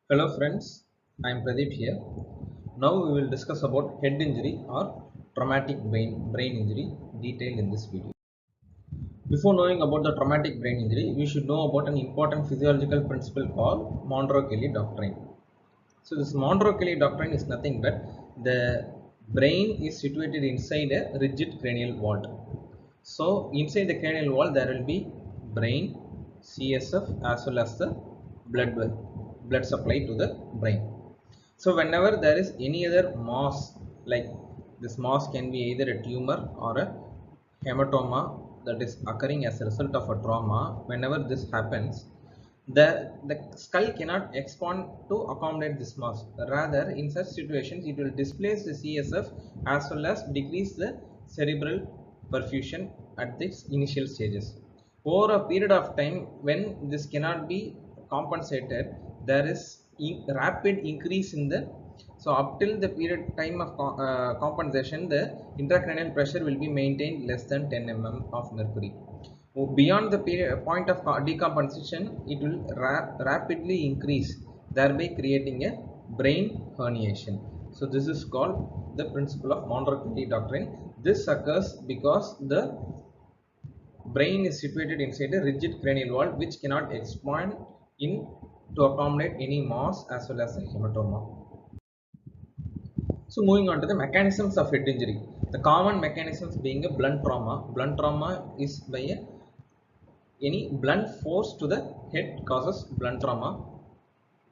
Hello friends, I am Pradeep here. Now we will discuss about head injury or traumatic brain injury detailed in this video. Before knowing about the traumatic brain injury, we should know about an important physiological principle called Monro-Kelly doctrine. So this Monro-Kelly doctrine is nothing but the brain is situated inside a rigid cranial vault. So inside the cranial wall there will be brain, CSF as well as the blood supply to the brain. So whenever there is any other mass, like this mass can be either a tumor or a hematoma that is occurring as a result of a trauma, whenever this happens, the skull cannot expand to accommodate this mass. Rather, in such situations, it will displace the CSF as well as decrease the cerebral perfusion at its initial stages. Over a period of time, when this cannot be compensated, there is rapid increase in the so up till the period time of compensation, the intracranial pressure will be maintained less than 10 mm of mercury. Beyond the point of decompensation, it will rapidly increase, thereby creating a brain herniation. So this is called the principle of Monro-Kelly doctrine. This occurs because the brain is situated inside a rigid cranial wall which cannot expand in to accommodate any mass as well as a hematoma. So moving on to the mechanisms of head injury. The common mechanisms being a blunt trauma. Blunt trauma is by any blunt force to the head causes blunt trauma.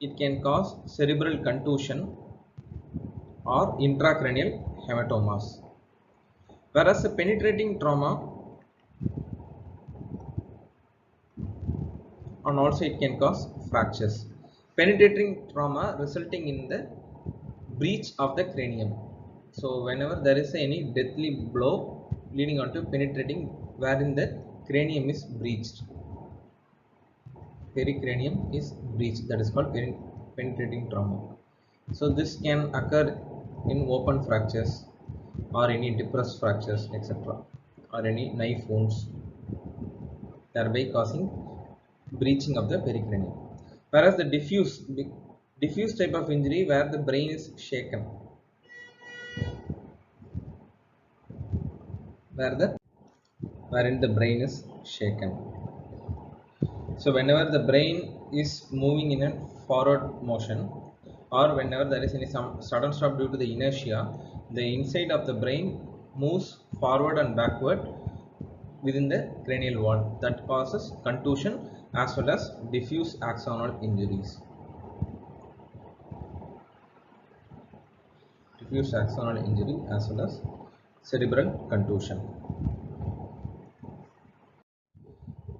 It can cause cerebral contusion or intracranial hematomas. Whereas the penetrating trauma, and also it can cause fractures. Penetrating trauma resulting in the breach of the cranium. So whenever there is any deathly blow leading on to penetrating wherein the cranium is breached, pericranium is breached, that is called penetrating trauma. So this can occur in open fractures or any depressed fractures, etc., or any knife wounds, thereby causing breaching of the pericranium. Whereas the diffuse type of injury where the brain is shaken, where the wherein the brain is shaken. So whenever the brain is moving in a forward motion, or whenever there is any some sudden stop due to the inertia, the inside of the brain moves forward and backward within the cranial wall, that causes contusion as well as diffuse axonal injuries. Diffuse axonal injury as well as cerebral contusion.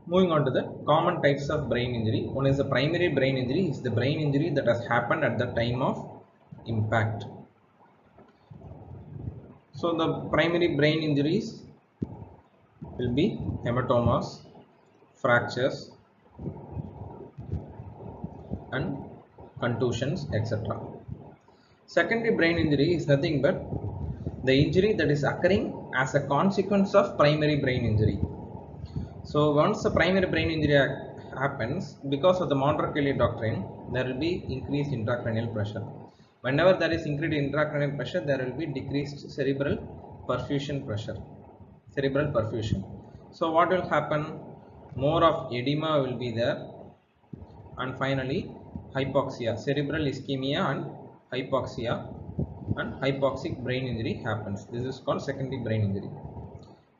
Moving on to the common types of brain injury. One is the primary brain injury. Is the brain injury that has happened at the time of impact. So the primary brain injuries will be hematomas, fractures, and contusions, etc. Secondary brain injury is nothing but the injury that is occurring as a consequence of primary brain injury. So once the primary brain injury happens, because of the Monro-Kelly doctrine, there will be increased intracranial pressure. Whenever there is increased intracranial pressure, there will be decreased cerebral perfusion pressure, cerebral perfusion. So what will happen? More of edema will be there, and finally hypoxia, cerebral ischemia and hypoxia, and hypoxic brain injury happens. This is called secondary brain injury.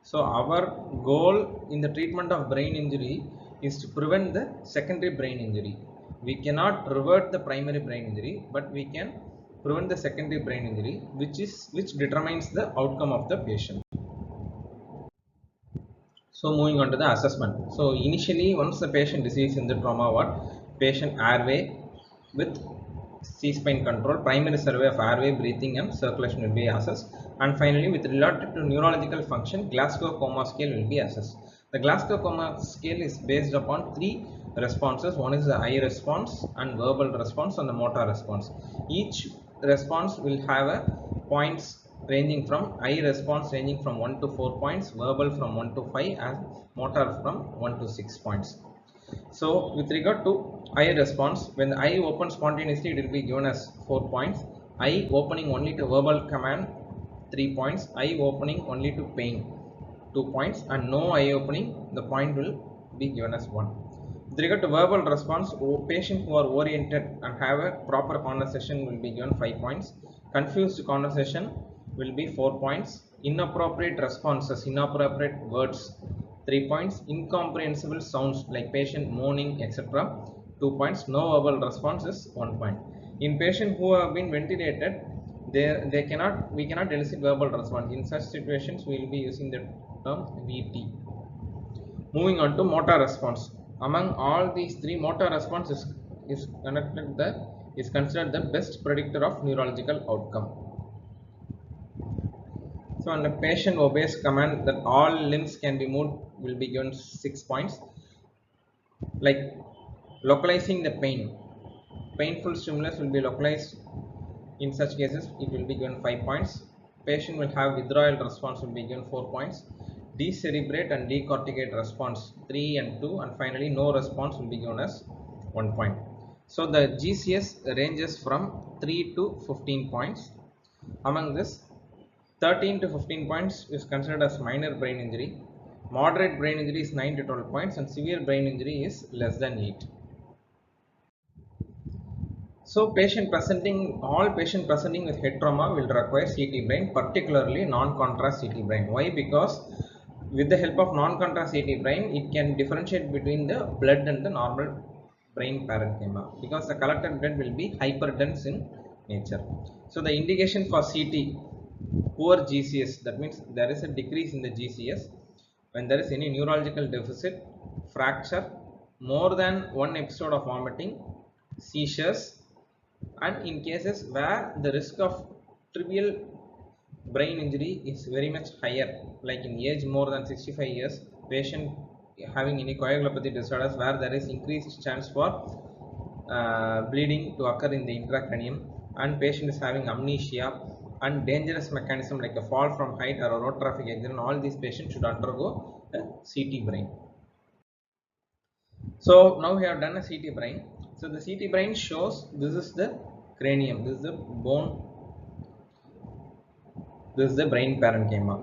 So our goal in the treatment of brain injury is to prevent the secondary brain injury. We cannot revert the primary brain injury, but we can prevent the secondary brain injury, which determines the outcome of the patient. So moving on to the assessment. So initially, once the patient receives in the trauma ward, patient airway with C-spine control, primary survey of airway, breathing and circulation will be assessed, and finally with related to neurological function, Glasgow Coma Scale will be assessed. The Glasgow Coma Scale is based upon three responses. One is the eye response and verbal response and the motor response. Each response will have a points ranging from eye response ranging from 1 to 4 points, verbal from 1 to 5, and motor from 1 to 6 points. So with regard to eye response, when the eye opens spontaneously, it will be given as 4 points. Eye opening only to verbal command, 3 points. Eye opening only to pain, 2 points. And no eye opening, the point will be given as 1. With regard to verbal response, patients who are oriented and have a proper conversation will be given 5 points. Confused conversation will be 4 points. Inappropriate responses, inappropriate words, 3 points. Incomprehensible sounds like patient moaning, etc., 2 points. No verbal response is 1 point. In patients who have been ventilated, we cannot elicit verbal response. In such situations, we will be using the term VT. Moving on to motor response. Among all these three, motor response is considered the best predictor of neurological outcome. So when a patient obeys command that all limbs can be moved, will be given 6 points. Like localizing the pain, painful stimulus will be localized. In such cases, it will be given 5 points. Patient will have withdrawal response, will be given 4 points. Decerebrate and decorticate response 3 and 2, and finally no response will be given as 1 point. So the GCS ranges from 3 to 15 points. Among this, 13 to 15 points is considered as minor brain injury. Moderate brain injury is 9 to 12 points, and severe brain injury is less than 8. So all patient presenting with head trauma will require CT brain, particularly non-contrast CT brain. Why? Because with the help of non-contrast CT brain, it can differentiate between the blood and the normal brain parenchyma, because the collected blood will be hyperdense in nature. So the indication for CT, poor GCS, that means there is a decrease in the GCS when there is any neurological deficit, fracture, more than one episode of vomiting, seizures, and in cases where the risk of trivial brain injury is very much higher, like in age more than 65 years, patient having any coagulopathy disorders where there is increased chance for bleeding to occur in the intracranium, and patient is having amnesia and dangerous mechanism like a fall from height or a road traffic accident, all these patients should undergo a CT brain. So now we have done a CT brain. So the CT brain shows this is the cranium, this is the bone, this is the brain parenchyma.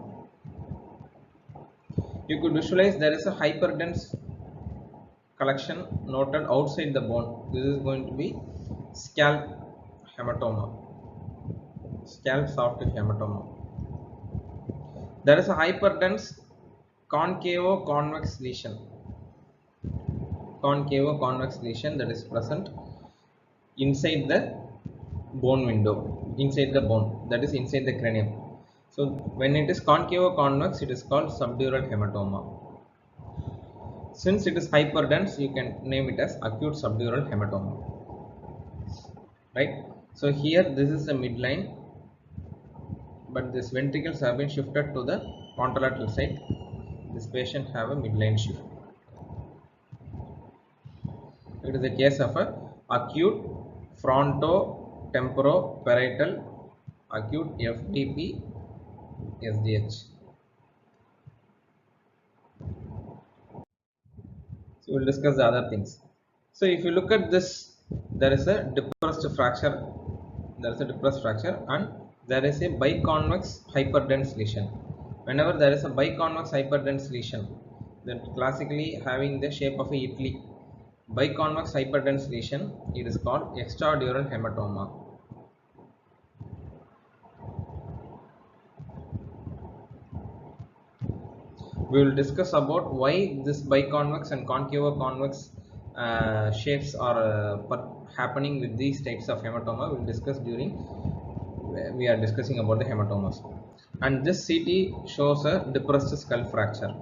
You could visualize there is a hyperdense collection noted outside the bone. This is going to be scalp hematoma, scalp soft tissue hematoma. There is a hyperdense concavo-convex lesion, concavo-convex lesion that is present inside the bone window, inside the bone, that is inside the cranium. So when it is concavo-convex, it is called subdural hematoma. Since it is hyperdense, you can name it as acute subdural hematoma, right? So here this is the midline, but these ventricles have been shifted to the contralateral side. This patient have a midline shift. It is a case of a acute frontotemporoparital acute FTP SDH. So we'll discuss the other things. So if you look at this, there is a depressed fracture. There is a depressed fracture, and there is a biconvex hyperdense lesion. Whenever there is a biconvex hyperdense lesion, then classically having the shape of a Italy, biconvex hyperdense lesion, it is called extradural hematoma. We will discuss about why this biconvex and concavo-convex shapes are happening with these types of hematoma. We will discuss during we are discussing about the hematomas. And this CT shows a depressed skull fracture.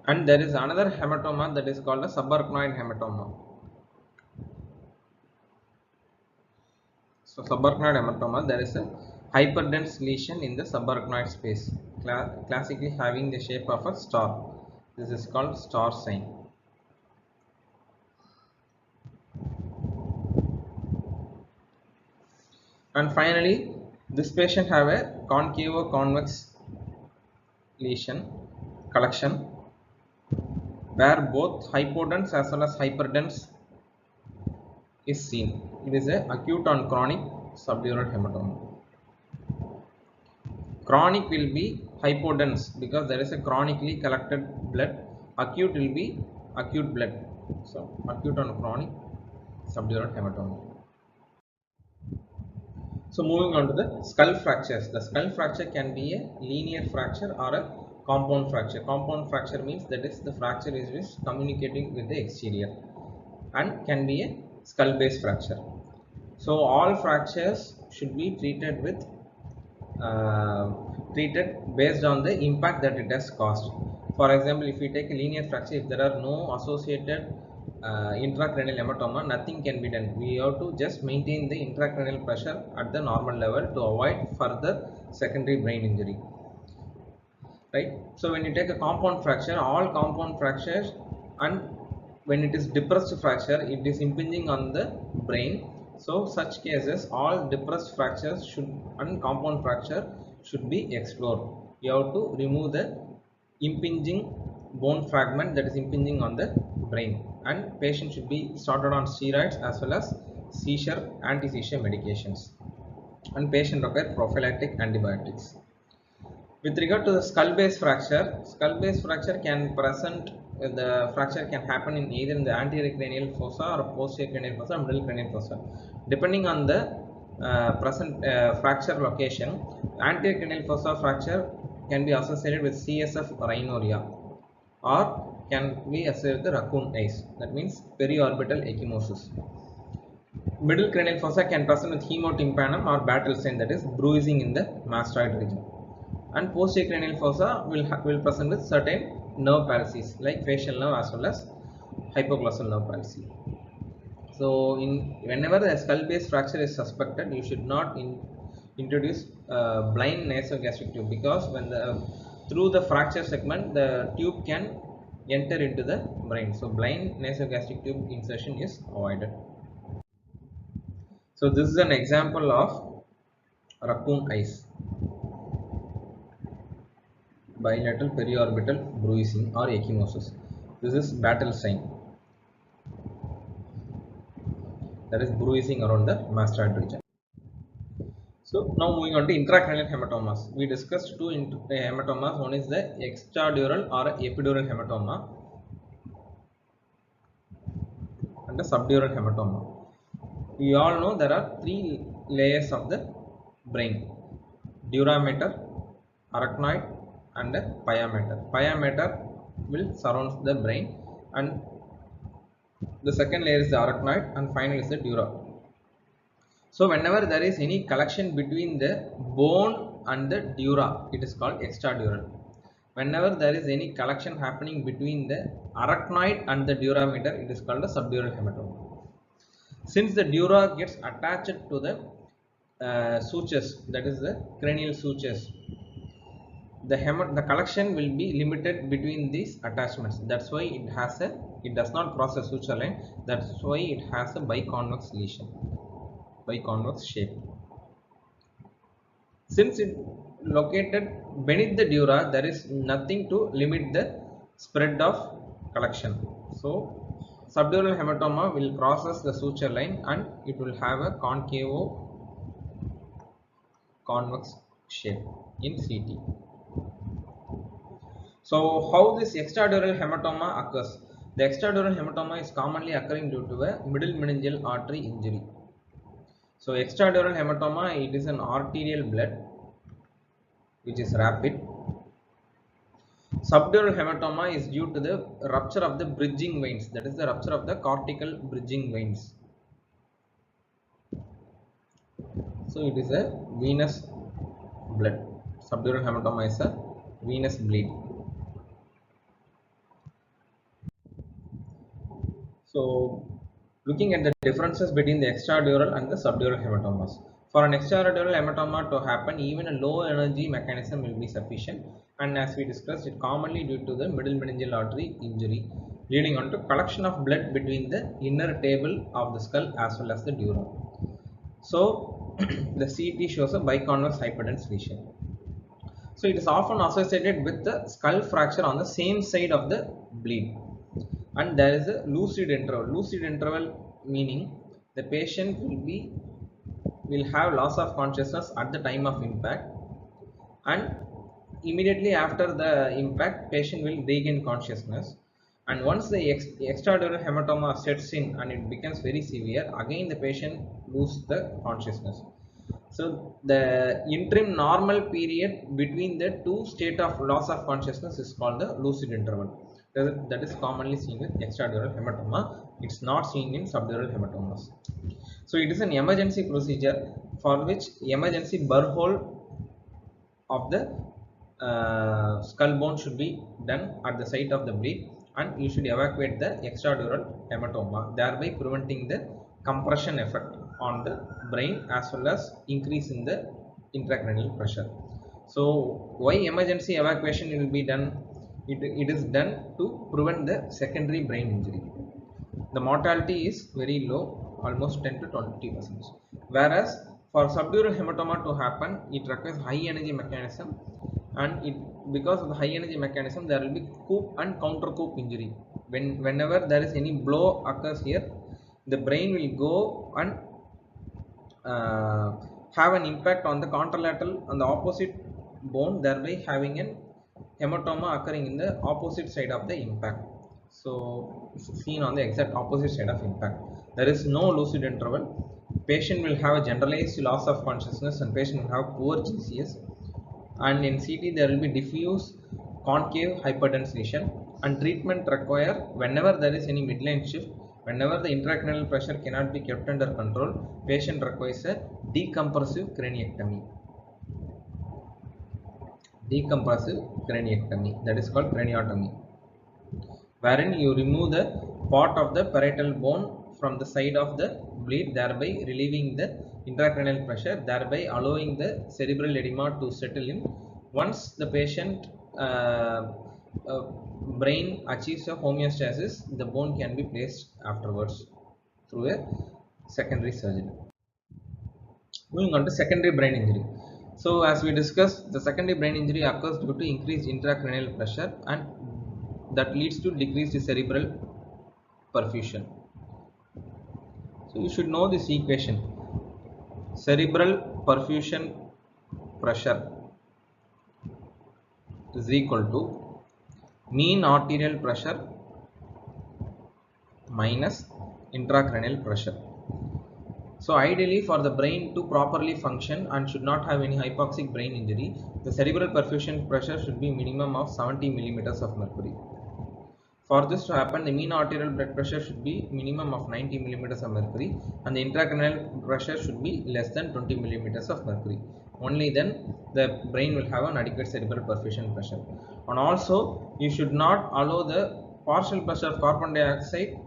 And there is another hematoma that is called a subarachnoid hematoma. So subarachnoid hematoma, there is a hyperdense lesion in the subarachnoid space, classically having the shape of a star. This is called star sign. And finally, this patient have a concavo-convex lesion collection. where both hypodense as well as hyperdense is seen. It is a acute and chronic subdural hematoma. Chronic will be hypodense because there is a chronically collected blood. Acute will be acute blood. So acute and chronic subdural hematoma. So moving on to the skull fractures. The skull fracture can be a linear fracture or a compound fracture. Compound fracture means that is the fracture is communicating with the exterior and can be a skull base fracture. So all fractures should be treated with based on the impact that it has caused. For example, if we take a linear fracture, if there are no associated intracranial hematoma, nothing can be done. We have to just maintain the intracranial pressure at the normal level to avoid further secondary brain injury. Right? So when you take a compound fracture, all compound fractures, and when it is depressed fracture, it is impinging on the brain. So such cases, all depressed fractures and compound fracture should be explored. You have to remove the impinging bone fragment that is impinging on the brain, and patient should be started on steroids as well as anti-seizure medications, and patient require prophylactic antibiotics. With regard to the skull base fracture can present, the fracture can happen in either in the anterior cranial fossa or posterior cranial fossa or middle cranial fossa. Depending on the present fracture location, anterior cranial fossa fracture can be associated with CSF rhinorrhea or can be associated with the raccoon eyes, that means periorbital ecchymosis. Middle cranial fossa can present with hemotympanum or battle sign, that is bruising in the mastoid region. And posterior cranial fossa will present with certain nerve palsies like facial nerve as well as hypoglossal nerve palsy. So whenever a skull base fracture is suspected, you should not introduce blind nasogastric tube, because when through the fracture segment the tube can enter into the brain. So blind nasogastric tube insertion is avoided. So this is an example of raccoon eyes. Bilateral periorbital bruising or ecchymosis. This is battle sign, that is bruising around the mastoid region. So now moving on to intracranial hematomas. We discussed two hematomas. One is the extradural or epidural hematoma and the subdural hematoma. We all know there are three layers of the brain: dura mater, arachnoid, and pia mater. Pia mater will surround the brain, and the second layer is the arachnoid, and final is the dura. So whenever there is any collection between the bone and the dura, it is called extradural. Whenever there is any collection happening between the arachnoid and the dura mater, it is called a subdural hematoma. Since the dura gets attached to the sutures, that is the cranial sutures, the collection will be limited between these attachments. That's why it does not cross a suture line. That's why it has a biconvex lesion, biconvex shape. Since it located beneath the dura, there is nothing to limit the spread of collection. So subdural hematoma will crosses the suture line and it will have a convex shape in CT. So how this extradural hematoma occurs? The extradural hematoma is commonly occurring due to a middle meningeal artery injury. So extradural hematoma, it is an arterial blood which is rapid. Subdural hematoma is due to the rupture of the bridging veins, that is the rupture of the cortical bridging veins. So it is a venous blood. Subdural hematoma is a venous bleed. So looking at the differences between the extradural and the subdural hematomas. For an extradural hematoma to happen, even a low energy mechanism will be sufficient, and as we discussed, it commonly due to the middle meningeal artery injury, leading on to collection of blood between the inner table of the skull as well as the dura. So the CT shows a biconvex hyperdense lesion. So it is often associated with the skull fracture on the same side of the bleed. and there is a lucid interval. Lucid interval meaning the patient will have loss of consciousness at the time of impact, and immediately after the impact patient will regain consciousness, and once the extradural hematoma sets in and it becomes very severe, again the patient loses the consciousness. So the interim normal period between the two state of loss of consciousness is called the lucid interval. That is commonly seen with extradural hematoma. It's not seen in subdural hematomas. So it is an emergency procedure for which emergency burr hole of the skull bone should be done at the site of the bleed, and you should evacuate the extradural hematoma, thereby preventing the compression effect on the brain as well as increase in the intracranial pressure. So why emergency evacuation will be done? It is done to prevent the secondary brain injury. The mortality is very low, almost 10 to 20%. Whereas for subdural hematoma to happen, it requires high energy mechanism, and because of the high energy mechanism there will be coup and counter coup injury. Whenever there is any blow occurs here, the brain will go and uh, have an impact on the contralateral on the opposite bone, thereby having an hematoma occurring in the opposite side of the impact. So seen on the exact opposite side of impact, there is no lucid interval. Patient will have a generalized loss of consciousness and patient will have poor GCS, and in CT there will be diffuse concave hyperdense lesion, and treatment require whenever there is any midline shift, whenever the intracranial pressure cannot be kept under control, patient requires a decompressive craniectomy. Decompressive craniectomy, that is called craniotomy, wherein you remove the part of the parietal bone from the side of the bleed, thereby relieving the intracranial pressure, thereby allowing the cerebral edema to settle in. Once the patient uh, uh, brain achieves a homeostasis, the bone can be placed afterwards through a secondary surgery. Moving on to secondary brain injury. So as we discussed, the secondary brain injury occurs due to increased intracranial pressure, and that leads to decreased cerebral perfusion. So you should know this equation. Cerebral perfusion pressure is equal to mean arterial pressure minus intracranial pressure. So ideally, for the brain to properly function and should not have any hypoxic brain injury, the cerebral perfusion pressure should be minimum of 70 millimeters of mercury. For this to happen, the mean arterial blood pressure should be minimum of 90 millimeters of mercury, and the intracranial pressure should be less than 20 millimeters of mercury. Only then the brain will have an adequate cerebral perfusion pressure. And also, you should not allow the partial pressure of carbon dioxide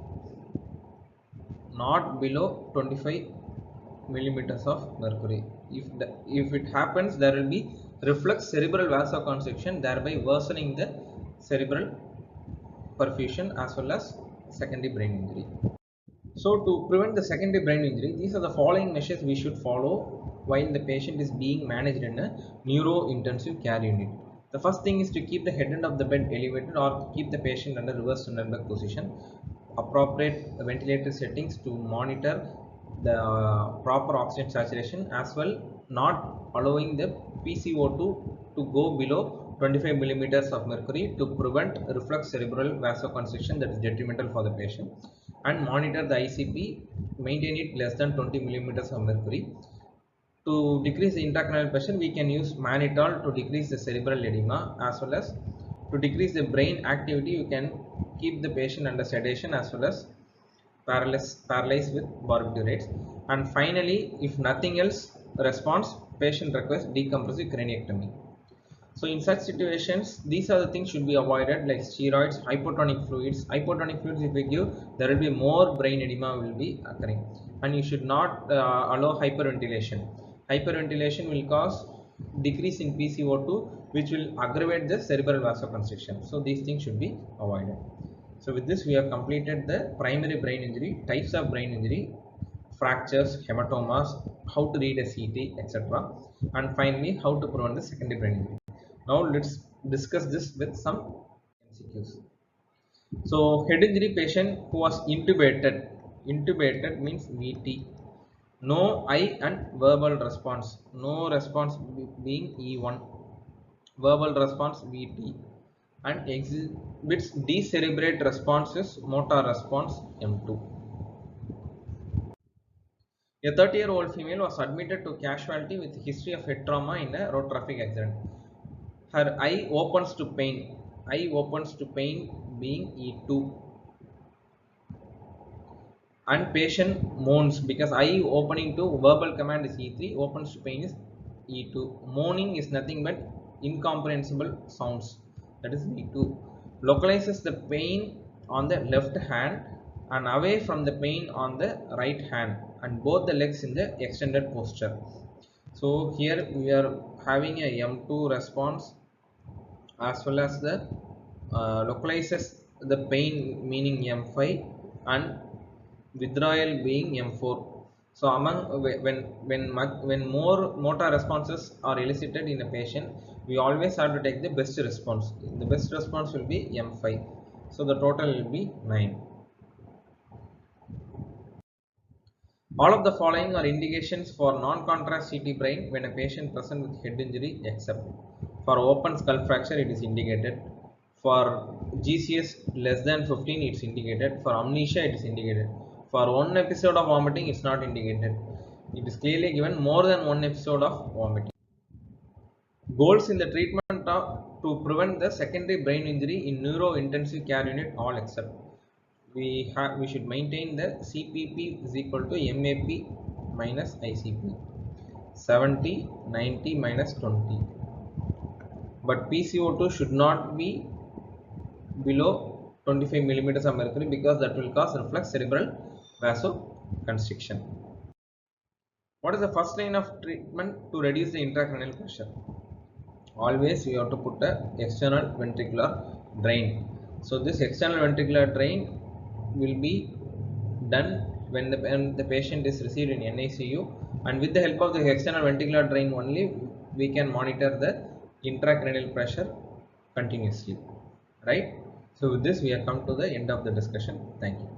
not below 25 millimeters of mercury. If it happens, there will be reflex cerebral vasoconstriction, thereby worsening the cerebral perfusion as well as secondary brain injury. So to prevent the secondary brain injury, these are the following measures we should follow while the patient is being managed in a neuro-intensive care unit. The first thing is to keep the head end of the bed elevated or keep the patient under reverse Sundberg position. Appropriate ventilator settings to monitor the proper oxygen saturation, as well not allowing the PCO2 to go below 25 millimeters of mercury to prevent reflux cerebral vasoconstriction that is detrimental for the patient, and monitor the ICP, maintain it less than 20 millimeters of mercury. To decrease the intracranial pressure, we can use mannitol to decrease the cerebral edema, as well as to decrease the brain activity, you can keep the patient under sedation as well as paralyzed with barbiturates. And finally, if nothing else responds, patient requires decompressive craniectomy. So in such situations, these are the things should be avoided, like steroids, hypotonic fluids. Hypotonic fluids, if we give, there will be more brain edema will be occurring, and you should not allow hyperventilation. Hyperventilation will cause decrease in PCO2, which will aggravate the cerebral vasoconstriction. So these things should be avoided. So with this, we have completed the primary brain injury, types of brain injury, fractures, hematomas, how to read a CT, etc. And finally, how to prevent the secondary brain injury. Now let's discuss this with some MCQs. So head injury patient who was intubated means VT. No eye and verbal response. No response being E1. Verbal response VT. And exhibits decerebrate responses, motor response M2. A 30-year-old female was admitted to casualty with history of head trauma in a road traffic accident. Her eye opens to pain. Eye opens to pain being E2. And patient moans because eye opening to verbal command is E3, opens to pain is E2. Moaning is nothing but incomprehensible sounds, that is E2. Localizes the pain on the left hand and away from the pain on the right hand and both the legs in the extended posture. So here we are having a M2 response as well as the localizes the pain meaning M5 and withdrawal being M4. So among when more motor responses are elicited in a patient, we always have to take the best response. The best response will be M5. So the total will be 9. All of the following are indications for non-contrast CT brain when a patient present with head injury, except for open skull fracture it is indicated, for GCS less than 15 it is indicated, for amnesia it is indicated, for one episode of vomiting it is not indicated. It is clearly given more than one episode of vomiting. Goals in the treatment are to prevent the secondary brain injury in neuro-intensive care unit all except. We should maintain the CPP is equal to MAP minus ICP 70 90 minus 20, but PCO2 should not be below 25 millimeters of mercury because that will cause reflex cerebral vasoconstriction. What is the first line of treatment to reduce the intracranial pressure? Always you have to put a external ventricular drain. So this external ventricular drain will be done when the patient is received in NICU, and with the help of the external ventricular drain only we can monitor the intracranial pressure continuously, right? So with this we have come to the end of the discussion. Thank you.